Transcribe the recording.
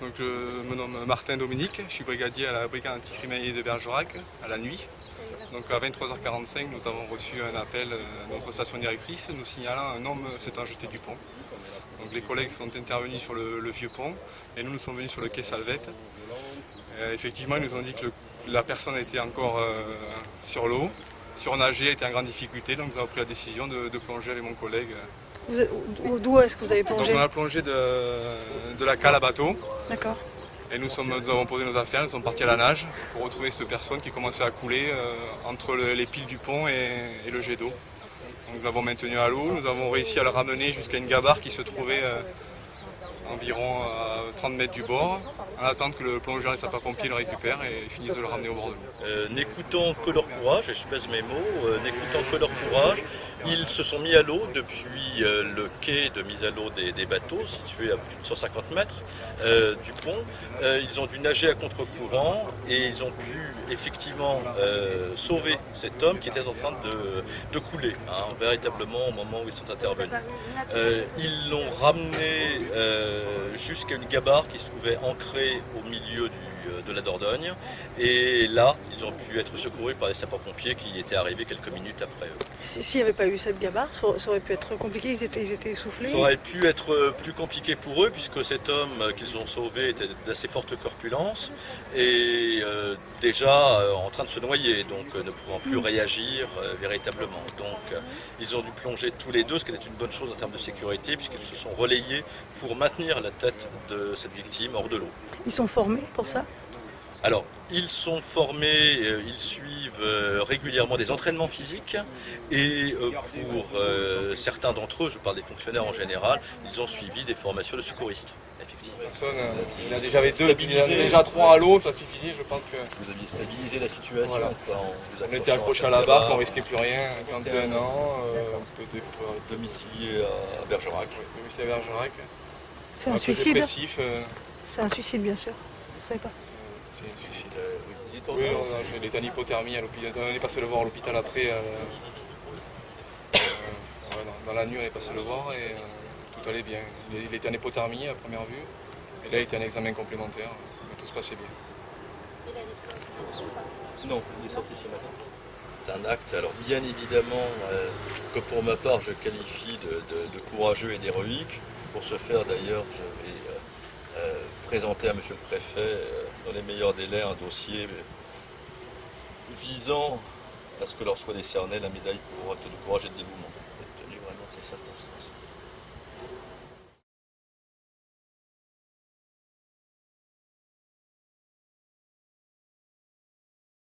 Donc je me nomme Martin Dominique, je suis brigadier à la brigade anticriminalité de Bergerac, à la nuit. Donc à 23h45, nous avons reçu un appel de notre station directrice nous signalant un homme s'étant jeté du pont. Donc les collègues sont intervenus sur le vieux pont et nous sommes venus sur le quai Salvette. Effectivement, ils nous ont dit que la personne était encore sur l'eau, surnagée, était en grande difficulté, donc nous avons pris la décision de plonger avec mon collègue. D'où est-ce que vous avez plongé? Donc on a plongé de la cale à bateau. D'accord. Et nous avons posé nos affaires, nous sommes partis à la nage pour retrouver cette personne qui commençait à couler entre les piles du pont et le jet d'eau. Donc nous l'avons maintenu à l'eau, nous avons réussi à le ramener jusqu'à une gabarre qui se trouvait environ à 30 mètres du bord, en attendant que le plongeur et les sapeurs-pompiers le récupèrent et finissent de le ramener au bord de l'eau. N'écoutant que leur courage, et je pèse mes mots, n'écoutant que leur courage, ils se sont mis à l'eau depuis le quai de mise à l'eau des bateaux, situé à plus de 150 mètres du pont. Ils ont dû nager à contre-courant et ils ont pu effectivement sauver cet homme qui était en train de couler, véritablement au moment où ils sont intervenus. Ils l'ont ramené jusqu'à une gabarre qui se trouvait ancrée au milieu de la Dordogne, et là ils ont pu être secourus par les sapeurs-pompiers qui étaient arrivés quelques minutes après eux. S'il n'y avait pas eu cette gabarre, ça aurait pu être compliqué, ils étaient essoufflés. Ça aurait pu être plus compliqué pour eux puisque cet homme qu'ils ont sauvé était d'assez forte corpulence et déjà en train de se noyer, donc ne pouvant plus réagir véritablement. Donc ils ont dû plonger tous les deux, ce qui était une bonne chose en termes de sécurité puisqu'ils se sont relayés pour maintenir la tête de cette victime hors de l'eau. Ils sont formés pour ça? Alors, ils sont formés, ils suivent régulièrement des entraînements physiques et pour certains d'entre eux, je parle des fonctionnaires en général, ils ont suivi des formations de secouristes. Personne, il y en a déjà deux, il y en a déjà trois à l'eau, ça suffisait, je pense que... Vous aviez stabilisé la situation. Voilà. Quoi, on était accrochés à la barque, on ne risquait plus rien. 21 ans, domicilié à Bergerac. Domicilié à Bergerac. C'est un suicide? Dépressif. C'est un suicide, bien sûr. Vous savez pas? C'est un suicide. Oui, il était en hypothermie à l'hôpital. On est passé le voir à l'hôpital après. Dans la nuit, on est passé le voir et tout allait bien. Il était en hypothermie à première vue. Et là, il était en examen complémentaire. Mais tout se passait bien. Non, il est sorti ce matin. C'est un acte, alors bien évidemment, que pour ma part, je qualifie de courageux et d'héroïque. Pour ce faire, d'ailleurs, je vais présenter à monsieur le préfet, dans les meilleurs délais, un dossier visant à ce que leur soit décerné la médaille pour acte de courage et de dévouement, compte tenu vraiment de ces circonstances.